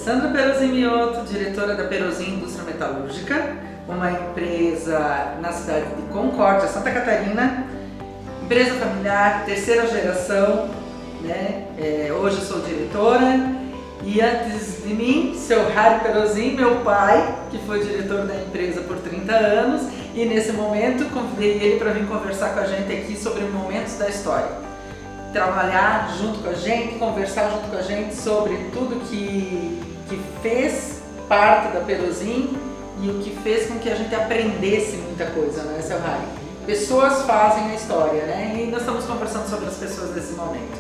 Sandra Perozin Mioto, diretora da Perozin Indústria Metalúrgica, uma empresa na cidade de Concórdia, Santa Catarina, empresa familiar, terceira geração, né? Hoje sou diretora e antes de mim, seu Harry Perozin, meu pai, que foi diretor da empresa por 30 anos e nesse momento convidei ele para vir conversar com a gente aqui sobre momentos da história. Trabalhar junto com a gente, conversar junto com a gente sobre tudo que fez parte da Perozin e o que fez com que a gente aprendesse muita coisa, né, seu Harry? Pessoas fazem a história, né? E nós estamos conversando sobre as pessoas nesse momento.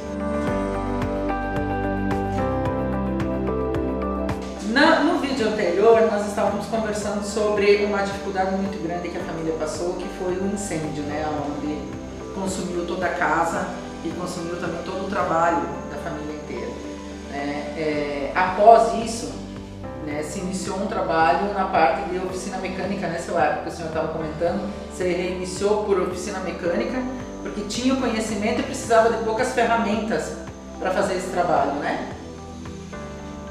No vídeo anterior, nós estávamos conversando sobre uma dificuldade muito grande que a família passou, que foi o incêndio, né? Onde consumiu toda a casa e consumiu também todo o trabalho da família inteira. Após isso, né, se iniciou um trabalho na parte de oficina mecânica, né, seu Harry, que o senhor estava comentando. Você reiniciou por oficina mecânica porque tinha o conhecimento e precisava de poucas ferramentas para fazer esse trabalho, né?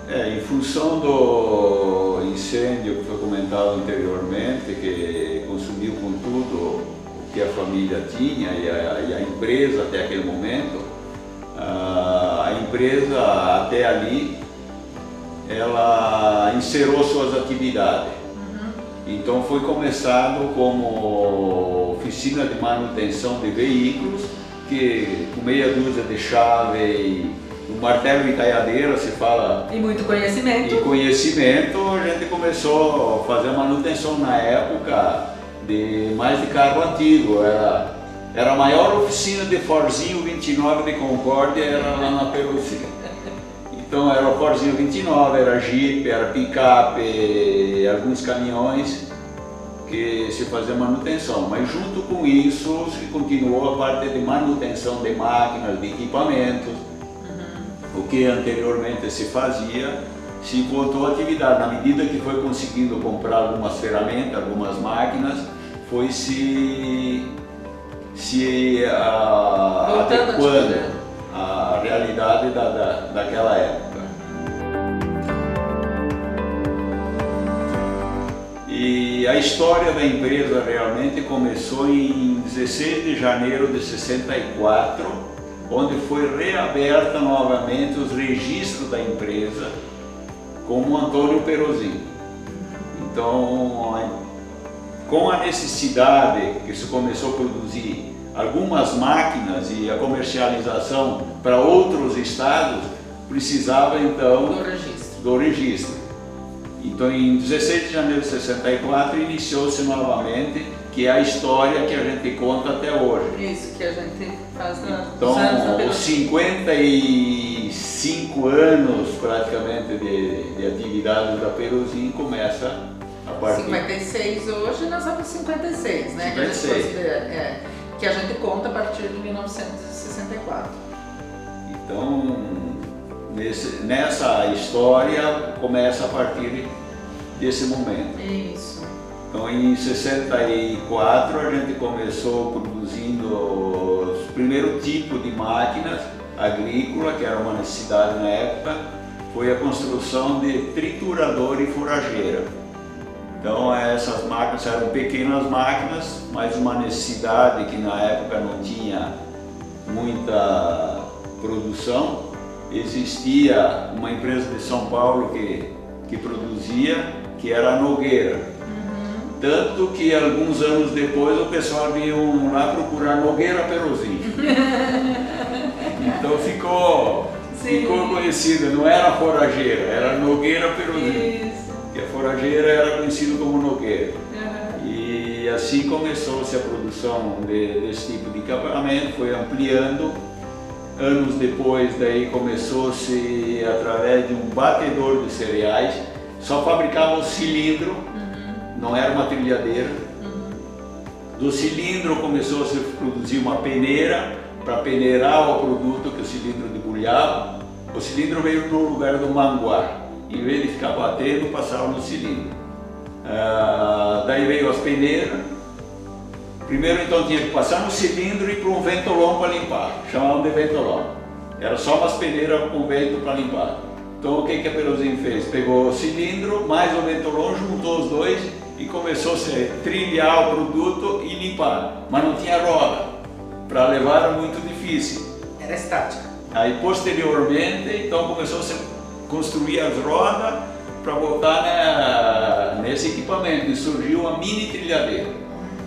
Em função do incêndio que foi comentado anteriormente, que consumiu com tudo o que a família tinha e a empresa até aquele momento, a empresa até ali, ela encerrou suas atividades. Então foi começado como oficina de manutenção de veículos, que com meia dúzia de chave e um martelo e talhadeira, se fala. E muito conhecimento. E conhecimento, a gente começou a fazer a manutenção na época mais de carro antigo. Era a maior oficina de Forzinho 29 de Concórdia, era lá na Perozin. Então era o Forzinho 29, era Jeep, era picape, alguns caminhões que se fazia manutenção. Mas junto com isso se continuou a parte de manutenção de máquinas, de equipamentos. O que anteriormente se fazia, se voltou à atividade. Na medida que foi conseguindo comprar algumas ferramentas, algumas máquinas, foi se adequando à realidade daquela época. E a história da empresa realmente começou em 16 de janeiro de 64, onde foi reaberta novamente os registros da empresa como Antônio Perozin. Então, com a necessidade que se começou a produzir algumas máquinas e a comercialização para outros estados, precisava então do registro. Então, em 16 de janeiro de 64, iniciou-se novamente, que é a história que a gente conta até hoje. Isso, que a gente faz então, os 55 anos praticamente de atividade da Perozin começa a partir... 56 hoje, nós vamos 56, né? 56. Que a gente conta a partir de 1964. Então, nessa história começa a partir desse momento. Isso. Então, em 64 a gente começou produzindo os primeiros tipos de máquinas agrícolas, que era uma necessidade na época, foi a construção de triturador e furageira. Então, essas máquinas eram pequenas máquinas, mas uma necessidade que na época não tinha muita produção. Existia uma empresa de São Paulo que produzia, que era a Nogueira. Tanto que alguns anos depois o pessoal vinha lá procurar Nogueira Perozin. Então ficou conhecida, não era forageira, era Nogueira Perozin. Que a forageira era conhecida como Nogueira. E assim começou-se a produção desse tipo de equipamento, foi ampliando. Anos depois daí começou-se através de um batedor de cereais, só fabricava o cilindro. Não era uma trilhadeira. Do cilindro começou a se produzir uma peneira para peneirar o produto que o cilindro debulhava. O cilindro veio no lugar do manguar. Em vez de ficar batendo, passava no cilindro. Daí veio as peneiras. Primeiro então tinha que passar no cilindro e ir para um ventolão para limpar. Chamavam de ventolão. Era só umas peneiras com vento para limpar. Então o que a Peruzin fez? Pegou o cilindro, mais o ventolão, juntou os dois e começou a trilhar o produto e limpar. Mas não tinha roda, para levar era muito difícil. Era estática. Aí posteriormente, então começou a construir as rodas para botar nesse equipamento e surgiu a mini trilhadeira.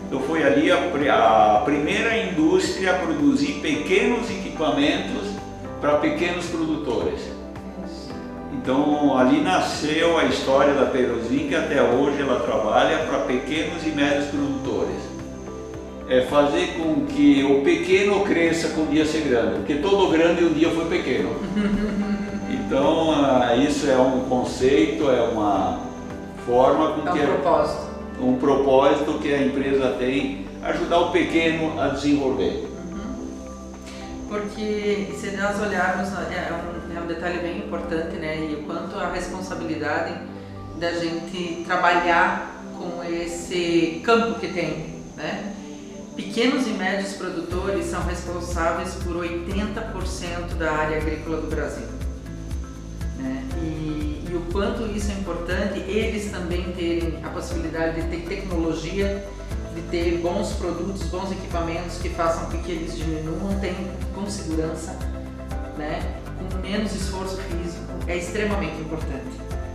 Então foi ali a primeira indústria a produzir pequenos equipamentos para pequenos produtores. Então ali nasceu a história da Peruzin, que até hoje ela trabalha para pequenos e médios produtores. É fazer com que o pequeno cresça com o dia ser grande, porque todo grande um dia foi pequeno. Então isso é um conceito, é uma forma com que um propósito que a empresa tem, ajudar o pequeno a desenvolver. Porque se nós olharmos, é um detalhe bem importante, né? E o quanto a responsabilidade da gente trabalhar com esse campo que tem, né? Pequenos e médios produtores são responsáveis por 80% da área agrícola do Brasil, né? E o quanto isso é importante, eles também terem a possibilidade de ter tecnologia, de ter bons produtos, bons equipamentos que façam com que eles diminuam tempo com segurança, né? Com menos esforço físico, é extremamente importante.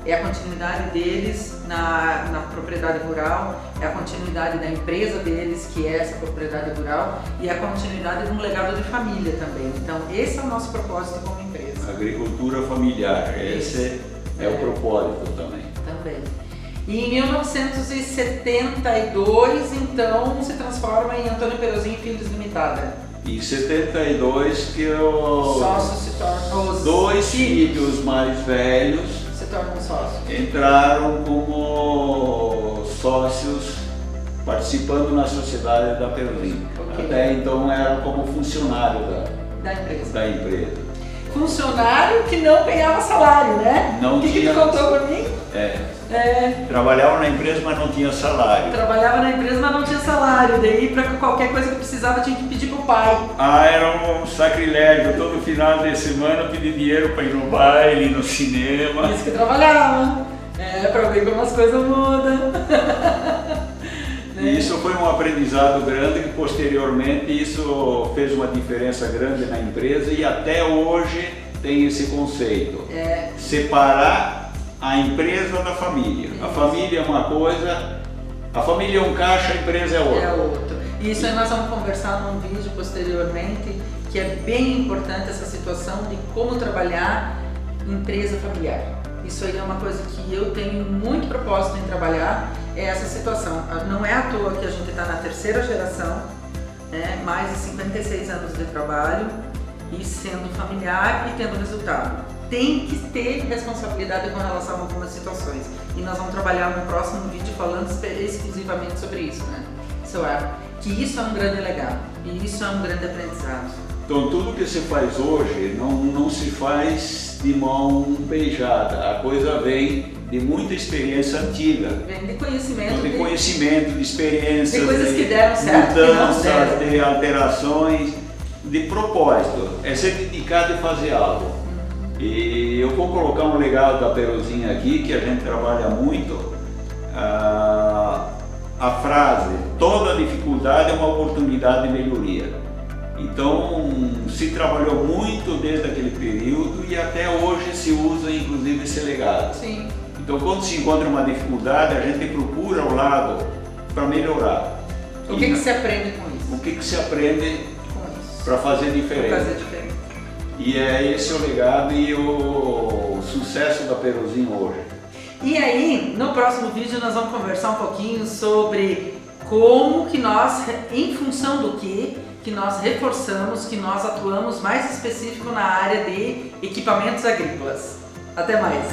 É a continuidade deles na propriedade rural, é a continuidade da empresa deles, que é essa propriedade rural, e a continuidade de um legado de família também. Então esse é o nosso propósito como empresa. Agricultura familiar, esse é o propósito também. Também. E em 1972, então, se transforma em Antônio Peruzin Filhos Limitada. Em 72 que os sócios se tornam os dois filhos mais velhos se tornam sócios. Entraram como sócios participando na sociedade da Peruzin. Okay. Até então eram como funcionário da empresa. Funcionário que não ganhava salário, né? Não que tu contou pra mim? Trabalhava na empresa, mas não tinha salário. Trabalhava na empresa, mas não tinha salário. Daí, para qualquer coisa que precisava, tinha que pedir pro pai. Era um sacrilégio. Todo final de semana pedir dinheiro para ir no baile, no cinema. Isso que trabalhava. Para ver como as coisas mudam. E isso foi um aprendizado grande que posteriormente isso fez uma diferença grande na empresa e até hoje tem esse conceito. Separar a empresa da família. A família é uma coisa, a família é um caixa, a empresa é outra. É outro. E isso aí nós vamos conversar num vídeo posteriormente, que é bem importante essa situação de como trabalhar empresa familiar. Isso aí é uma coisa que eu tenho muito propósito em trabalhar, é essa situação. Não é à toa que a gente está na terceira geração, né? Mais de 56 anos de trabalho e sendo familiar e tendo resultado. Tem que ter responsabilidade com relação a algumas situações. E nós vamos trabalhar no próximo vídeo falando exclusivamente sobre isso, né? Que isso é um grande legado e isso é um grande aprendizado. Então tudo que se faz hoje não se faz de mão beijada. A coisa vem de muita experiência antiga. Vem de conhecimento. De conhecimento, de experiências. De coisas que deram certo, mudanças, de alterações, de propósito. É ser dedicado e fazer algo. E eu vou colocar um legado da Peruzin aqui, que a gente trabalha muito, a frase, toda dificuldade é uma oportunidade de melhoria. Então se trabalhou muito desde aquele período e até hoje se usa inclusive esse legado. Sim. Então quando se encontra uma dificuldade, a gente procura o lado para melhorar. O que se aprende com isso? O que se aprende para fazer diferente? E é esse o legado e o sucesso da Peruzin hoje. E aí, no próximo vídeo nós vamos conversar um pouquinho sobre como que nós, em função do que nós reforçamos, que nós atuamos mais específico na área de equipamentos agrícolas. Até mais!